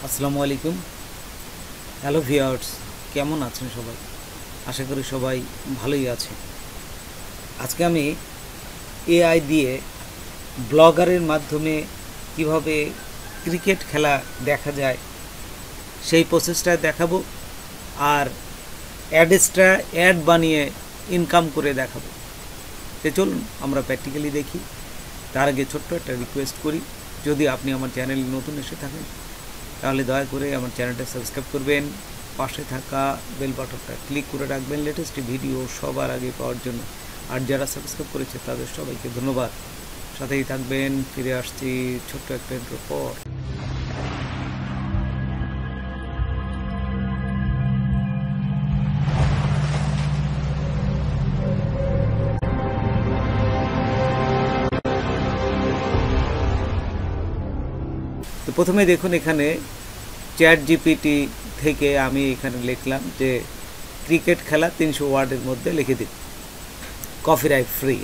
আসসালামু আলাইকুম। Hello viewers, কেমন আছেন সবাই? আশা করি সবাই ভালোই আছে। আজকে আমি এআই দিয়ে ব্লগারের মাধ্যমে কিভাবে ক্রিকেট খেলা দেখা যায় সেই প্রসেসটা দেখাবো, আর অ্যাড বানিয়ে ইনকাম করে দেখাবো। তো চলুন আমরা প্র্যাকটিক্যালি দেখি। তার আগে ছোট্ট একটা রিকোয়েস্ট করি, যদি আপনি আমার চ্যানেলে নতুন এসে থাকেন তাহলে দয়া করে আমার চ্যানেলটা সাবস্ক্রাইব করবেন, পাশে থাকা বেল বাটনটা ক্লিক করে রাখবেন লেটেস্ট ভিডিও সবার আগে পাওয়ার জন্য। আর যারা সাবস্ক্রাইব করেছে তাদের সবাইকে ধন্যবাদ। সাথেই থাকবেন। ফিরে আসছি ছোট্ট একটা ইন্ট্রোর পর। তো প্রথমে দেখুন, এখানে চ্যাট জিপিটি থেকে আমি এখানে লিখলাম যে ক্রিকেট খেলা 300 ওয়ার্ডের মধ্যে লিখে দিন, কপিরাইট ফ্রি।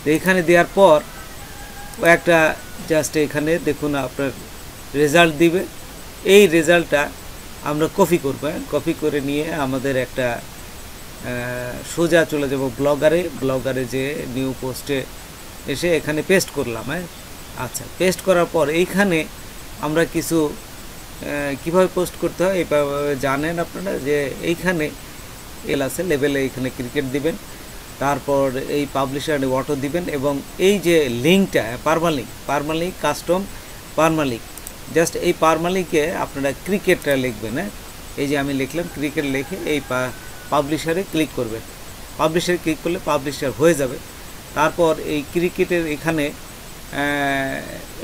তো এখানে দেওয়ার পর ও একটা জাস্ট এখানে দেখুন আপনার রেজাল্ট দিবে। এই রেজাল্টটা আমরা কপি করবো, কপি করে নিয়ে আমাদের একটা সোজা চলে যাব ব্লগারে যে নিউ পোস্টে এসে এখানে পেস্ট করলাম। আচ্ছা, পেস্ট করার পর এইখানে আমরা কিছু কিভাবে পোস্ট করতে হয় এইভাবে জানেন আপনারা, যে এইখানে আছে লেভেলে এইখানে ক্রিকেট দিবেন, তারপর এই পাবলিশার অটো দিবেন, এবং এই যে লিঙ্কটা পারমালিঙ্ক কাস্টম পারমালিঙ্ক, জাস্ট এই পারমালিঙ্কে আপনারা ক্রিকেটটা লিখবেন। এই যে আমি লিখলাম ক্রিকেট, লিখে এই পাবলিশারে ক্লিক করবেন। পাবলিশারে ক্লিক করলে পাবলিশার হয়ে যাবে। তারপর এই ক্রিকেটের এখানে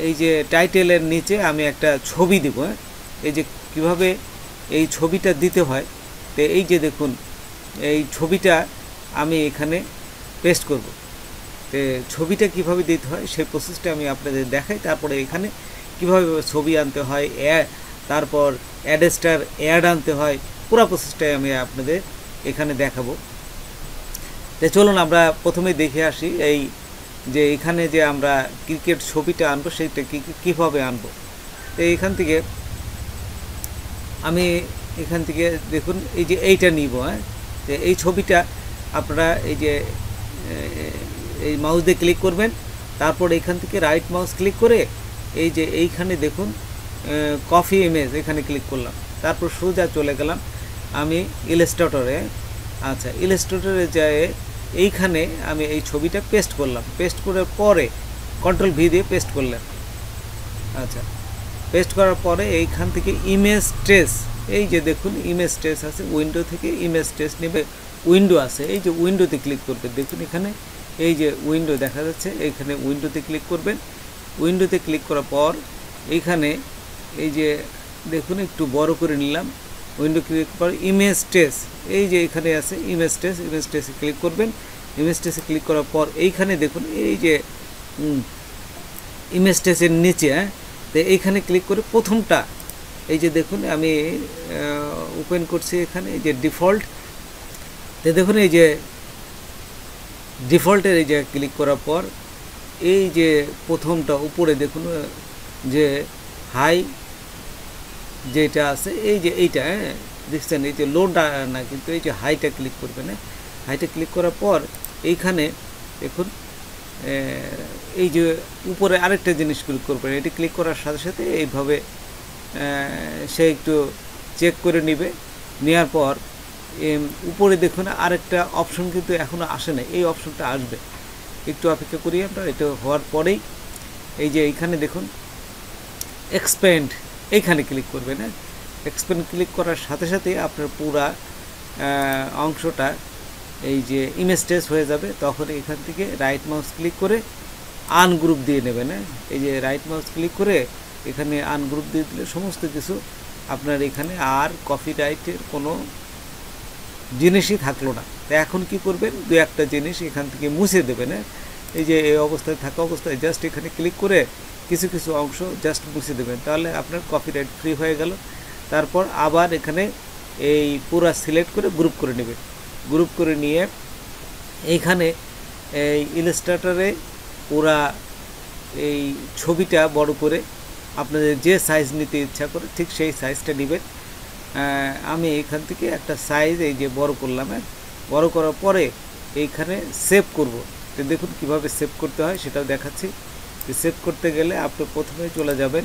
এই যে টাইটেলের নিচে আমি একটা ছবি দিব। এই যে কিভাবে এই ছবিটা দিতে হয়, তো এই যে দেখুন এই ছবিটা আমি এখানে পেস্ট করব। তো ছবিটা কিভাবে দিতে হয় সেই প্রসেসটা আমি আপনাদের দেখাই। তারপরে এখানে কিভাবে ছবি আনতে হয়, তারপর অ্যাড আনতে হয়, পুরো প্রসেসটাই আমি আপনাদের এখানে দেখাবো। তো চলুন আমরা প্রথমে দেখে আসি এই যে এখানে যে আমরা ক্রিকেট ছবিটা আনবো সেইটা কীভাবে আনবো। তো এখান থেকে আমি দেখুন এই যে এইটা নিব। তো এই ছবিটা আপনারা এই যে এই মাউস দিয়ে ক্লিক করবেন, তারপর এখান থেকে রাইট মাউস ক্লিক করে এই যে এইখানে দেখুন কপি ইমেজ, এখানে ক্লিক করলাম, তারপর সোজা চলে গেলাম আমি ইলাস্ট্রেটরে। আচ্ছা, ইলাস্ট্রেটরে যায় এইখানে আমি এই ছবিটা পেস্ট করলাম। পেস্ট করার পরে কন্ট্রোল ভি দিয়ে পেস্ট করলাম। আচ্ছা, পেস্ট করার পরে এইখান থেকে ইমেজ ট্রেস, এই যে দেখুন ইমেজ ট্রেস আছে, উইন্ডো থেকে ইমেজ ট্রেস নেবে, উইন্ডো আছে, এই যে উইন্ডোতে ক্লিক করবেন। দেখুন এখানে এই যে উইন্ডো দেখা যাচ্ছে, এইখানে উইন্ডোতে ক্লিক করবেন। উইন্ডোতে ক্লিক করার পর এইখানে এই যে দেখুন একটু বড় করে নিলাম। উইন্ডো ক্লিক করার ইমেজ ট্রেস, এই যে এখানে আছে ইমেজ ট্রেসে ক্লিক করবেন। ইমেজ ট্রেসে ক্লিক করার পর এইখানে দেখুন এই যে ইমেজ ট্রেসের নিচে, তো এইখানে ক্লিক করে প্রথমটা এই যে দেখুন আমি ওপেন করছি এখানে এই যে ডিফল্ট। তো দেখুন এই যে ডিফল্টের এই যে ক্লিক করার পর এই যে প্রথমটা উপরে দেখুন যে হাই যেটা আছে, এই যে এইটা দেখছেন, এই যে লোটা না কিন্তু এই যে হাইটা ক্লিক করবেন। হাইটা ক্লিক করার পর এইখানে দেখুন এই যে উপরে আরেকটা জিনিস ক্লিক করবেন। এটি ক্লিক করার সাথে সাথে এইভাবে সে একটু চেক করে নেবে। নেওয়ার পর উপরে দেখুন আরেকটা অপশন কিন্তু এখনও আসে না, এই অপশনটা আসবে, একটু অপেক্ষা করি আমরা। এটা হওয়ার পরেই এই যে এইখানে দেখুন এক্সপ্যান্ড, এইখানে ক্লিক করবেন। এক্সপ্যান্ড ক্লিক করার সাথে সাথে আপনার পুরা অংশটা এই যে ইমেজ ট্রেস হয়ে যাবে। তখন এখান থেকে রাইট মাউস ক্লিক করে আনগ্রুপ দিয়ে নেবেন। এই যে রাইট মাউস ক্লিক করে এখানে আনগ্রুপ দিয়ে দিলে সমস্ত কিছু আপনার এখানে আর কপিরাইটের কোনো জিনিসই থাকলো না। তো এখন কি করবেন, দু একটা জিনিস এখান থেকে মুছে দেবেন। এই যে এই অবস্থায় থাকা অবস্থায় জাস্ট এখানে ক্লিক করে কিছু কিছু অংশ জাস্ট মুছে দেবেন, তাহলে আপনার কপিরাইট ফ্রি হয়ে গেল। তারপর আবার এখানে এই পুরা সিলেক্ট করে গ্রুপ করে নেবেন। গ্রুপ করে নিয়ে এইখানে এই ইলাস্ট্রেটরে পুরা এই ছবিটা বড় করে আপনাদের যে সাইজ নিতে ইচ্ছা করে ঠিক সেই সাইজটা নেবেন। আমি এখান থেকে একটা সাইজ এই যে বড় করলাম, বড় করার পরে এইখানে সেভ করব। তো দেখুন কিভাবে সেভ করতে হয় সেটাও দেখাচ্ছি। সেভ করতে গেলে আপনি প্রথমে চলে যাবেন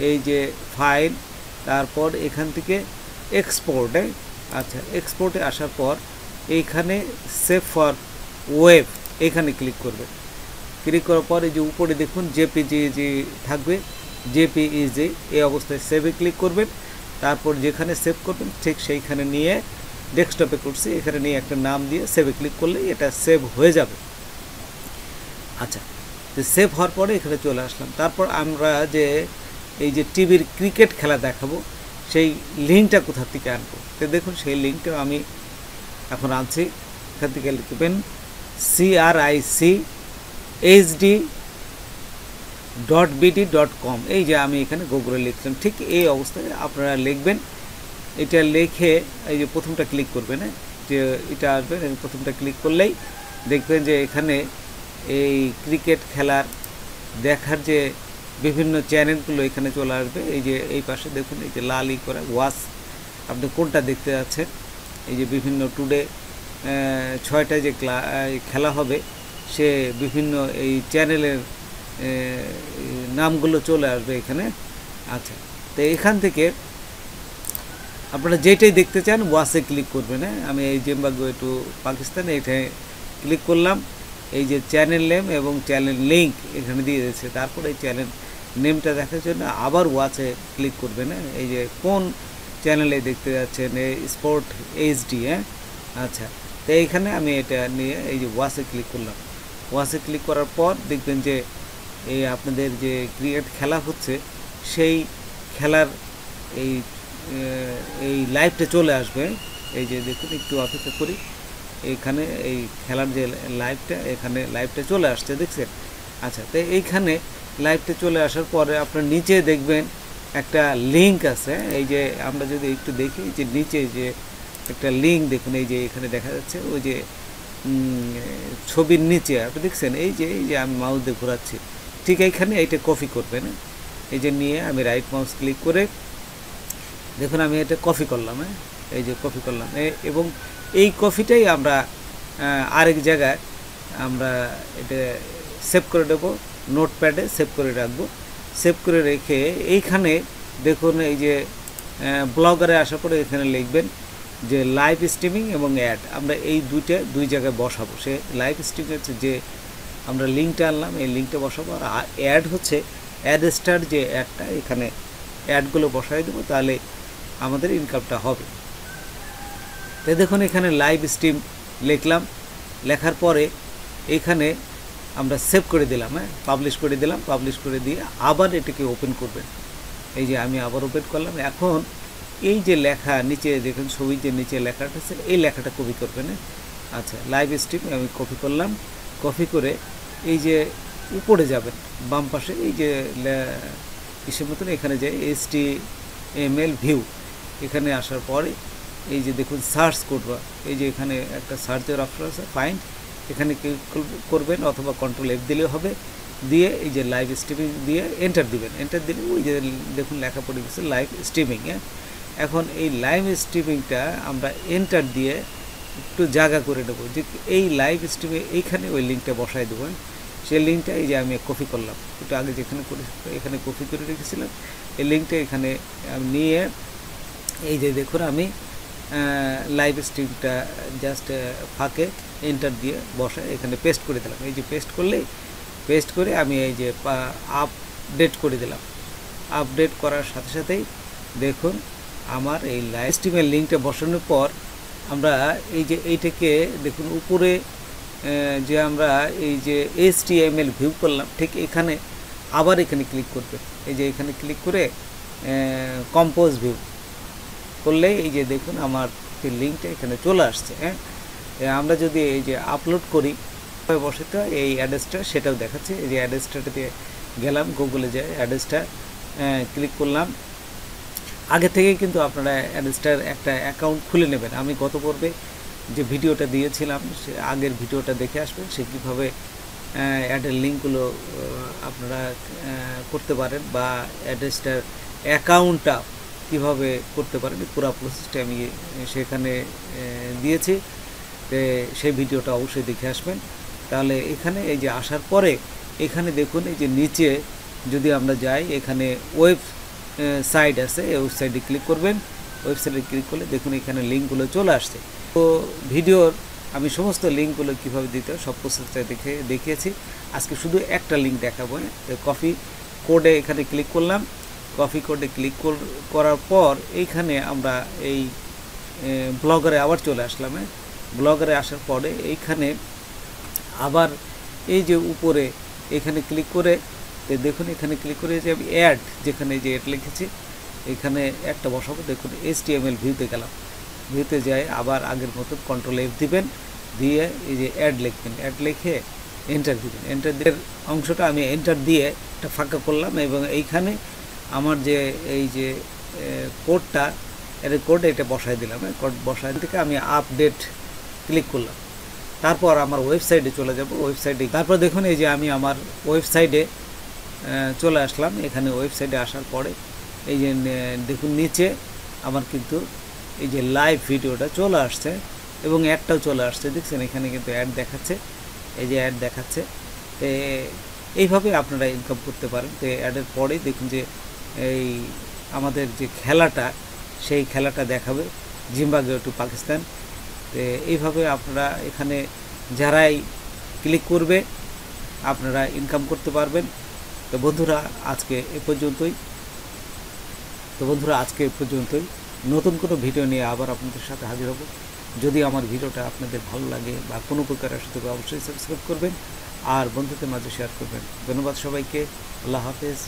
এই যে ফাইল, তারপর এখান থেকে এক্সপোর্টে, আচ্ছা এক্সপোর্টে আসার পর এইখানে সেভ ফর ওয়েব এখানে ক্লিক করবেন। ক্লিক করার পর এই যে উপরে দেখুন জেপিজি থাকবে, জেপিইজি এই অবস্থায় সেভে ক্লিক করবেন। তারপর যেখানে সেভ করবেন ঠিক সেইখানে নিয়ে ডেস্কটপে করছি, এখানে নিয়ে একটা নাম দিয়ে সেভে ক্লিক করলেই এটা সেভ হয়ে যাবে। আচ্ছা, তো সেভ হওয়ার পরে এখানে চলে আসলাম। তারপর আমরা যে এই যে টিভির ক্রিকেট খেলা দেখাবো সেই লিঙ্কটা কোথা থেকে আনবো, তো দেখুন সেই লিঙ্কটা আমি এখন আনছি। এখান থেকে লিখবেন cricehd.bd.com, এই যে আমি এখানে গুগলে লিখলাম, ঠিক এই অবস্থায় আপনারা লিখবেন। এটা লিখে এই যে প্রথমটা ক্লিক করবেন, যে এটা আসবে, প্রথমটা ক্লিক করলেই দেখবেন যে এখানে এই ক্রিকেট খেলার দেখার যে বিভিন্ন চ্যানেলগুলো এখানে চলে আসবে। এই যে এই পাশে দেখুন এই যে লাল করে ওয়াচ, আপনি কোনটা দেখতে যাচ্ছেন, এই যে বিভিন্ন টুডে 6টায় যে খেলা হবে সে বিভিন্ন এই চ্যানেলের নামগুলো চলে আসবে এখানে। আচ্ছা, তো এখান থেকে আপনারা যেটাই দেখতে চান ওয়াচে ক্লিক করবেন। আমি এই জিম্বাবুয়ে টু পাকিস্তান এখানে ক্লিক করলাম, এই যে চ্যানেল নেম এবং চ্যানেল লিঙ্ক এখানে দিয়ে দিয়েছে। তারপর এই চ্যানেল নেমটা দেখার জন্য আবার ওয়াচে ক্লিক করবেন। এই যে কোন চ্যানেলে দেখতে যাচ্ছেন, স্পোর্ট এইচডি। আচ্ছা, তো এইখানে আমি এটা নিয়ে এই যে ওয়াচে ক্লিক করলাম। ওয়াচে ক্লিক করার পর দেখবেন যে এই আপনাদের যে ক্রিকেট খেলা হচ্ছে সেই খেলার এই লাইভটা চলে আসবে। এই যে দেখুন একটু অপেক্ষা করি, এইখানে এই খেলার যে লাইভটা এখানে লাইভটা চলে আসছে, দেখছেন। আচ্ছা, তো এইখানে লাইভটা চলে আসার পরে আপনার নিচে দেখবেন একটা লিঙ্ক আছে। এই যে আমরা যদি একটু দেখি যে নিচে যে একটা লিঙ্ক দেখুন, এই যে এখানে দেখা যাচ্ছে ওই যে ছবির নিচে আপনি দেখছেন, এই যে আমি মাউস দিয়ে ঘোরাচ্ছি, ঠিক এইখানে এইটা কপি করবেন। এই যে নিয়ে আমি রাইট মাউস ক্লিক করে দেখুন আমি এটা কপি করলাম। এই যে কপি করলাম, এবং এই কপিটাই আমরা আরেক জায়গায় আমরা এটা সেভ করে দেবো, নোটপ্যাডে সেভ করে রাখবো। সেভ করে রেখে এইখানে দেখুন এই যে ব্লগারে আসার পরে এখানে লিখবেন যে লাইভ স্ট্রিমিং এবং অ্যাড, আমরা এই দুই জায়গায় বসাবো। সে লাইভ স্ট্রিমিং হচ্ছে যে আমরা লিঙ্কটা আনলাম, এই লিঙ্কটা বসাবো, আর অ্যাড হচ্ছে অ্যাড স্টার যে অ্যাডটা, এখানে অ্যাডগুলো বসাই দেবো, তাহলে আমাদের ইনকামটা হবে। তো দেখুন এখানে লাইভ স্ট্রিম লিখলাম, লেখার পরে এখানে আমরা সেভ করে দিলাম, পাবলিশ করে দিলাম। পাবলিশ করে দিয়ে আবার এটাকে ওপেন করবেন। এই যে আমি আবার ওপেন করলাম। এখন এই যে লেখা নিচে দেখুন ছবির যে নিচে লেখাটা আছে এই লেখাটা কপি করবেন। আচ্ছা, লাইভ স্ট্রিম আমি কপি করলাম। কপি করে এই যে উপরে যাবেন বাম পাশে, এই যে কিসের মতন এখানে যে HTML ভিউ, এখানে আসার পরে এই যে দেখুন সার্চ করবা, এই যে এখানে একটা সার্চের অপশন আছে, ফাইন্ড, এখানে ক্লিক করবেন অথবা কন্ট্রোল F দিলেও হবে। দিয়ে এই যে লাইভ স্ট্রিমিং দিয়ে এন্টার দিবেন। এন্টার দিলে ওই যে দেখুন লেখা পড়ে গেছে লাইভ স্ট্রিমিং। এখন এই লাইভ স্ট্রিমিংটা আমরা এন্টার দিয়ে একটু জায়গা করে দেবো, যে এই লাইভ স্ট্রিমে এইখানে ওই লিঙ্কটা বসাই দেবো। সেই লিঙ্কটা এই যে আমি কপি করলাম, একটু আগে যেখানে করে এখানে কপি করে রেখেছিলাম, এই লিঙ্কটা এখানে নিয়ে এই যে দেখুন আমি লাইভ স্ট্রিমটা জাস্ট ফাঁকে এন্টার দিয়ে বসায় এখানে পেস্ট করে দিলাম। এই যে পেস্ট করলেই পেস্ট করে আমি এই যে আপডেট করে দিলাম। আপডেট করার সাথে সাথেই দেখুন আমার এই লাইভ স্ট্রিমের লিঙ্কটা বসানোর পর আমরা এই যে এইটাকে দেখুন উপরে যে আমরা এই যে HTML ভিউ করলাম, ঠিক এখানে আবার এখানে ক্লিক করবে। এই যে এখানে ক্লিক করে কম্পোজ ভিউ করলে এই যে দেখুন আমার লিঙ্কটা এখানে চলে আসছে। আমরা যদি এই যে আপলোড করি বসে এই অ্যাড্রেসটা সেটাও দেখাচ্ছে। এই যে অ্যাড্রেসটাতে গেলাম, গুগলে যাই, অ্যাড্রেসটা ক্লিক করলাম। আগে থেকেই কিন্তু আপনারা অ্যাড্রেসটার একটা অ্যাকাউন্ট খুলে নেবেন। আমি গত পর্বে যে ভিডিওটা দিয়েছিলাম সে আগের ভিডিওটা দেখে আসবেন, সে কীভাবে অ্যাডের লিঙ্কগুলো আপনারা করতে পারেন, বা অ্যাড্রেসটার অ্যাকাউন্টটা কীভাবে করতে পারেন পুরো প্রসেসটা আমি সেখানে দিয়েছি। সেই ভিডিওটা অবশ্যই দেখে আসবেন। তাহলে এখানে এই যে আসার পরে এখানে দেখুন এই যে নিচে যদি আমরা যাই, এখানে ওয়েব সাইট আছে, এই ওয়েবসাইটে ক্লিক করবেন। ওয়েবসাইটে ক্লিক করলে দেখুন এখানে লিঙ্কগুলো চলে আসছে। তো ভিডিওর আমি সমস্ত লিঙ্কগুলো কীভাবে দিতে হয় সব প্রসেসটা দেখিয়েছি। আজকে শুধু একটা লিঙ্ক দেখাবো। কফি কোডে এখানে ক্লিক করলাম। কফি কোডে ক্লিক করার পর এইখানে আমরা এই ব্লগারে আবার চলে আসলাম। ব্লগারে আসার পরে এইখানে আবার এই যে উপরে এখানে ক্লিক করে দেখুন, এখানে ক্লিক করে যে আমি অ্যাড, যেখানে যে অ্যাড লিখেছি এখানে একটা বসাবো। দেখুন HTML ভিউতে গেলাম, ভিউতে যাই আবার আগের মতো কন্ট্রোল F দিবেন, দিয়ে এই যে অ্যাড লিখবেন, অ্যাড লিখে এন্টার দিবেন। এন্টার দিয়ে অংশটা আমি এন্টার দিয়ে একটা ফাঁকা করলাম, এবং এইখানে আমার যে এই যে কোডটা এর কোড এটা বসাই দিলাম। কোড বসাই থেকে আমি আপডেট ক্লিক করলাম। তারপর আমার ওয়েবসাইটে চলে যাব। ওয়েবসাইটে তারপর দেখুন এই যে আমি আমার ওয়েবসাইটে চলে আসলাম। এখানে ওয়েবসাইটে আসার পরে এই যে দেখুন নিচে আমার কিন্তু এই যে লাইভ ভিডিওটা চলে আসছে এবং অ্যাডটাও চলে আসছে, দেখছেন এখানে কিন্তু অ্যাড দেখাচ্ছে, এই যে অ্যাড দেখাচ্ছে। তো এইভাবে আপনারা ইনকাম করতে পারেন। তো অ্যাডের পরেই দেখুন যে এই আমাদের যে খেলাটা, সেই খেলাটা দেখাবে জিম্বাবুয়ে টু পাকিস্তান। তো এইভাবে আপনারা এখানে যারাই ক্লিক করবে আপনারা ইনকাম করতে পারবেন। তো বন্ধুরা আজকে এ পর্যন্তই। নতুন কোনো ভিডিও নিয়ে আবার আপনাদের সাথে হাজির হব। যদি আমার ভিডিওটা আপনাদের ভালো লাগে বা কোনো প্রকার আসতে হবে অবশ্যই সাবস্ক্রাইব করবেন আর বন্ধুদের মাঝে শেয়ার করবেন। ধন্যবাদ সবাইকে। আল্লাহ হাফেজ।